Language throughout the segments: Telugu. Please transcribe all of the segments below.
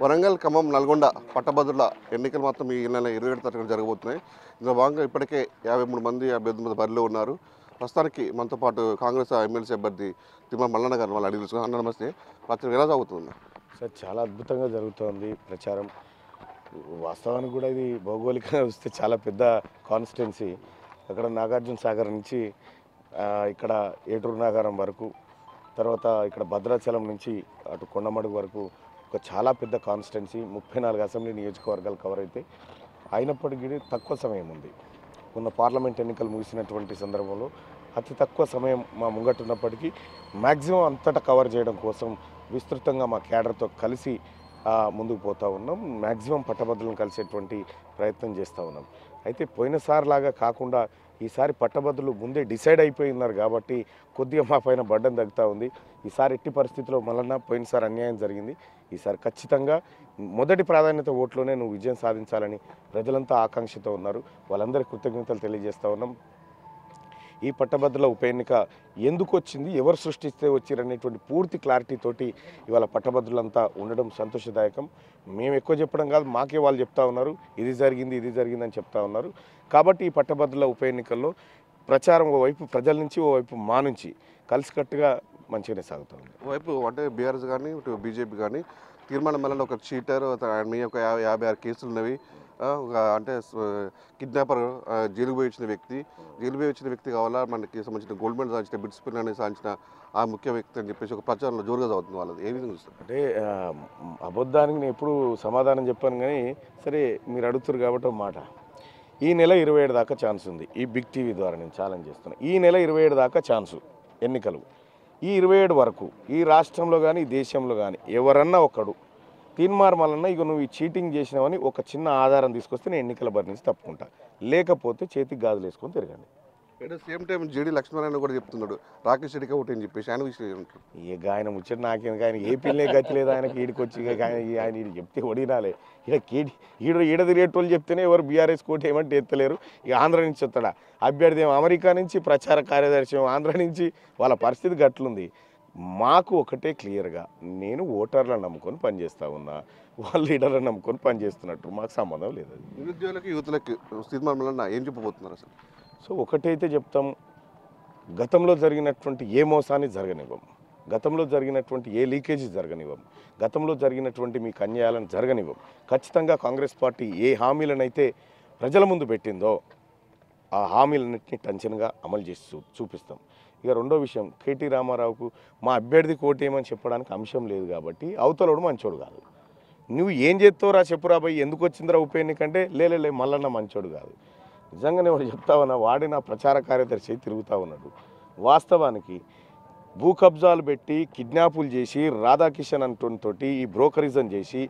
వరంగల్, ఖమ్మం, నల్గొండ పట్టభద్రుల ఎన్నికలు మాత్రం ఈ నెల 27 తారీఖున జరగబోతున్నాయి. ఇందులో భాగంగా ఇప్పటికే 53 మంది అభ్యర్థుల బరిలో ఉన్నారు. ప్రస్తుతానికి మనతో పాటు కాంగ్రెస్ ఎమ్మెల్సీ అభ్యర్థి తిమ్మల మల్లన్న గారు వాళ్ళు అడిగి తెలుసుకున్నాం. అన్న నమస్తే. ప్రచారం ఎలా సాగుతుంది? సార్ చాలా అద్భుతంగా జరుగుతోంది ప్రచారం. వాస్తవానికి కూడా ఇది భౌగోళికంగా చూస్తే చాలా పెద్ద కాన్స్టిట్యున్సీ. అక్కడ నాగార్జున సాగర్ నుంచి ఇక్కడ ఏటూరు నాగారం వరకు, తర్వాత ఇక్కడ భద్రాచలం నుంచి అటు కొండమడుగు వరకు ఒక చాలా పెద్ద కాన్స్టిట్యున్సీ. 34 అసెంబ్లీ నియోజకవర్గాలు కవర్ అయితే అయినప్పటికీ తక్కువ సమయం ఉంది. ఉన్న పార్లమెంట్ ఎన్నికలు ముగిసినటువంటి సందర్భంలో అతి తక్కువ సమయం మా ముంగట్టున్నప్పటికీ మ్యాక్సిమం అంతటా కవర్ చేయడం కోసం విస్తృతంగా మా క్యాడర్తో కలిసి ముందుకు పోతూ ఉన్నాం. మ్యాక్సిమం పట్టభద్రులను కలిసేటువంటి ప్రయత్నం చేస్తూ ఉన్నాం. అయితే పోయినసారిలాగా కాకుండా ఈసారి పట్టభద్రులు ముందే డిసైడ్ అయిపోయి ఉన్నారు కాబట్టి కొద్దిగా మా పైన బడ్డం తగ్గుతూ ఉంది. ఈసారి ఎట్టి పరిస్థితిలో మళ్ళీ పోయినసారి అన్యాయం జరిగింది. ఈసారి ఖచ్చితంగా మొదటి ప్రాధాన్యత ఓట్లోనే నువ్వు విజయం సాధించాలని ప్రజలంతా ఆకాంక్షతో ఉన్నారు. వాళ్ళందరికీ కృతజ్ఞతలు తెలియజేస్తూ ఉన్నాం. ఈ పట్టభద్రుల ఉప ఎన్నిక ఎందుకు వచ్చింది, ఎవరు సృష్టిస్తే వచ్చిరనేటువంటి పూర్తి క్లారిటీ తోటి ఇవాళ పట్టభద్రులంతా ఉండడం సంతోషదాయకం. మేము ఎక్కువ చెప్పడం కాదు, మాకే వాళ్ళు చెప్తా ఉన్నారు ఇది జరిగింది అని చెప్తా ఉన్నారు. కాబట్టి ఈ పట్టభద్రుల ఉప ఎన్నికల్లో ప్రచారం ఓవైపు ప్రజల నుంచి, ఓవైపు మా నుంచి కలిసికట్టుగా మంచిగానే సాగుతుంది. ఓవైపు అంటే బీఆర్ఎస్ కానీ ఇటు బీజేపీ కానీ తీర్మానం వల్ల ఒక చీటర్ మీ యొక్క 56 కేసులు ఉన్నవి, అంటే కిడ్నాపర్ జైలుకు పోయి వచ్చిన వ్యక్తి కావాలా, మనకి సంబంధించిన గోల్డ్ మెడల్ సాధించిన బిట్స్ పిల్లని సాధించిన ఆ ముఖ్య వ్యక్తి అని చెప్పేసి ఒక ప్రచారంలో జోరుగా చదువుతుంది. వాళ్ళది ఏ విధంగా చూస్తారు? అంటే అబద్ధానికి నేను ఎప్పుడు సమాధానం చెప్పాను, కానీ సరే మీరు అడుగుతారు కాబట్టి ఒక మాట. ఈ నెల 27 దాకా ఛాన్స్ ఉంది. ఈ బిగ్ టీవీ ద్వారా నేను ఛాలెంజ్ చేస్తున్నాను. ఈ నెల 27 దాకా ఛాన్సు ఎన్నికలు. ఈ 27 వరకు ఈ రాష్ట్రంలో కానీ ఈ దేశంలో కానీ ఎవరన్నా ఒకడు తీన్మార్ మల్లన్న ఇక నువ్వు ఈ చీటింగ్ చేసినావని ఒక చిన్న ఆధారం తీసుకొస్తే నేను ఎన్నికల బరి నుంచి తప్పుకుంటా, లేకపోతే చేతికి గాజులు వేసుకొని తిరగండి. సేమ్ టైం జేడీ లక్ష్మణారాయణ కూడా చెప్తున్నాడు రాకేష్ రెడ్డికి ఒకటి అని చెప్పేసి ఆయన విషయం. ఇక ఆయన ముచ్చట నాకేందుకు, ఆయన ఏ పిల్లనే గతి లేదు ఆయనకి. ఈడికొచ్చి ఆయన ఈడు చెప్తే ఒడినాలే. ఈడ తిరిగేటోళ్ళు చెప్తేనే ఎవరు బీఆర్ఎస్ కోటి ఏమంటే ఎత్తలేరు. ఇక ఆంధ్ర నుంచి వస్తాడా అభ్యర్థి, అమెరికా నుంచి ప్రచార కార్యదర్శి, ఆంధ్ర నుంచి వాళ్ళ పరిస్థితి గట్లుంది. మాకు ఒకటే క్లియర్గా, నేను ఓటర్లను నమ్ముకొని పనిచేస్తూ ఉన్నా, వాళ్ళ లీడర్లను నమ్ముకొని పనిచేస్తున్నట్టు మాకు సంబంధం లేదు. నిరుద్యోగులకి యువతులకి తీర్మానం ఏం చెప్పబోతున్నారు అసలు? సో ఒకటైతే చెప్తాం, గతంలో జరిగినటువంటి ఏ మోసాన్ని జరగనివ్వం, గతంలో జరిగినటువంటి ఏ లీకేజీ జరగనివ్వం, గతంలో జరిగినటువంటి మీకు అన్యాయాలను జరగనివ్వం. ఖచ్చితంగా కాంగ్రెస్ పార్టీ ఏ హామీలనైతే ప్రజల ముందు పెట్టిందో ఆ హామీలన్నింటినీ టెన్షన్గా అమలు చేసి చూపిస్తాం. ఇక రెండో విషయం, కేటీ రామారావుకు మా అభ్యర్థి కోటేమని చెప్పడానికి అంశం లేదు కాబట్టి అవతలోడు మంచోడు కాదు. నువ్వు ఏం చేస్తావురా చెప్పురా భయ్, ఎందుకు వచ్చిందిరా ఉప ఎన్నికంటే లే మల్లన్న మంచోడు కాదు. నిజంగానే వాడు చెప్తావన్నా, వాడి నా ప్రచార కార్యదర్శి తిరుగుతూ ఉన్నాడు. వాస్తవానికి భూ కబ్జాలు పెట్టి కిడ్నాపులు చేసి రాధాకిషన్ అంటోటి ఈ బ్రోకరిజం చేసి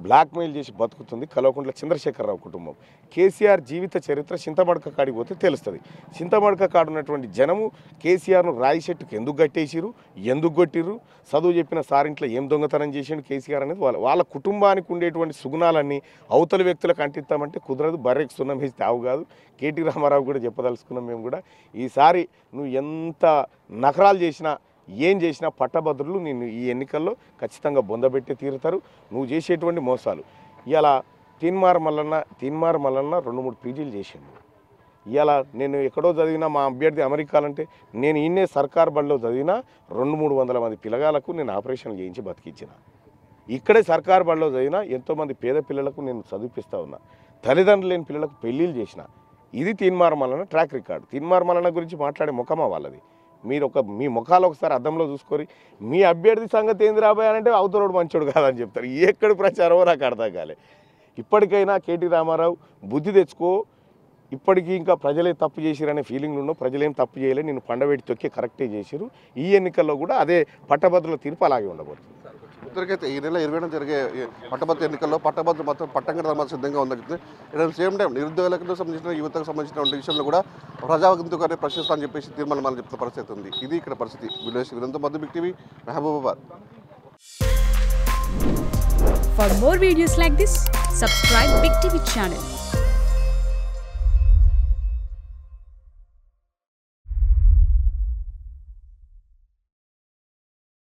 బ్లాక్మెయిల్ చేసి బతుకుతుంది కల్వకుంట్ల చంద్రశేఖరరావు కుటుంబం. కేసీఆర్ జీవిత చరిత్ర చింతమడక కాడికి పోతే తెలుస్తుంది. చింతమడక కాడున్నటువంటి జనము కేసీఆర్ను రాయి చెట్టుకు ఎందుకు కట్టేసిరు, ఎందుకు కొట్టిర్రు, చదువు చెప్పిన సారింట్లో ఏం దొంగతనం చేసిండు కేసీఆర్ అనేది వాళ్ళ కుటుంబానికి ఉండేటువంటి సుగుణాలన్నీ అవతల వ్యక్తులకు అంటిస్తామంటే కుదరదు. బర్రెకి సున్నం వేసి తావు కాదు. కేటీ రామారావు కూడా చెప్పదలుచుకున్నాం మేము కూడా. ఈసారి నువ్వు ఎంత నకరాలు చేసినా ఏం చేసినా పట్టభద్రులు నిన్ను ఈ ఎన్నికల్లో ఖచ్చితంగా బొందబెట్టి తీరుతారు. నువ్వు చేసేటువంటి మోసాలు ఇలా తీన్మార్ మల్లన్న 2-3 పీజీలు చేసిండు. ఇలా నేను ఎక్కడో చదివినా మా అభ్యర్థి అమెరికాలంటే నేను ఈయనే సర్కార్ బడిలో చదివినా 200-300 మంది పిల్లగాలకు నేను ఆపరేషన్లు చేయించి బతికించిన. ఇక్కడే సర్కార్ బడిలో చదివినా ఎంతోమంది పేద పిల్లలకు నేను చదివిపిస్తూ ఉన్నా. తల్లిదండ్రులు లేని పిల్లలకు పెళ్ళిళ్ళు చేసిన. ఇది తీన్మార్ మల్లన్న ట్రాక్ రికార్డు. తీన్మార్ మల్లన్న గురించి మాట్లాడే ముఖమా వాళ్ళది? మీరు మీ ముఖాలు ఒకసారి అద్దంలో చూసుకొని మీ అభ్యర్థి సంగతి ఏంది రాబోయానంటే అవతలోడు మంచోడు కాదని చెప్తారు. ఎక్కడి ప్రచారమో నాకు అర్థం కాలే. ఇప్పటికైనా కేటీ రామారావు బుద్ధి తెచ్చుకో. ఇప్పటికీ ఇంకా ప్రజలే తప్పు చేసిరనే ఫీలింగ్లు ఉన్నావు. ప్రజలేం తప్పు చేయలేదు, నేను పండబెట్టి తొక్కి కరెక్టే చేసిరు. ఈ ఎన్నికల్లో కూడా అదే పట్టభద్రుల తీర్పు అలాగే ఉండబోతుంది. ఇద్దరికైతే ఈ నెల 27 జరిగే పట్టభద్రుల ఎన్నికల్లో పట్టభద్రులు మొత్తం పట్టం కట్టడం సిద్ధంగా ఉందని, సేమ్ టైం నిరుద్యోగులకు సంబంధించిన యువతకు సంబంధించిన విషయంలో కూడా ప్రజాగంతుగానే ప్రశ్నిస్తామని చెప్పేసి తీర్మానం చెప్తున్న పరిస్థితి ఉంది. ఇది ఇక్కడ పరిస్థితి. వీళ్ళంతా మధ్య big TV, Mahabubabad. For more videos like this, subscribe Big TV channel.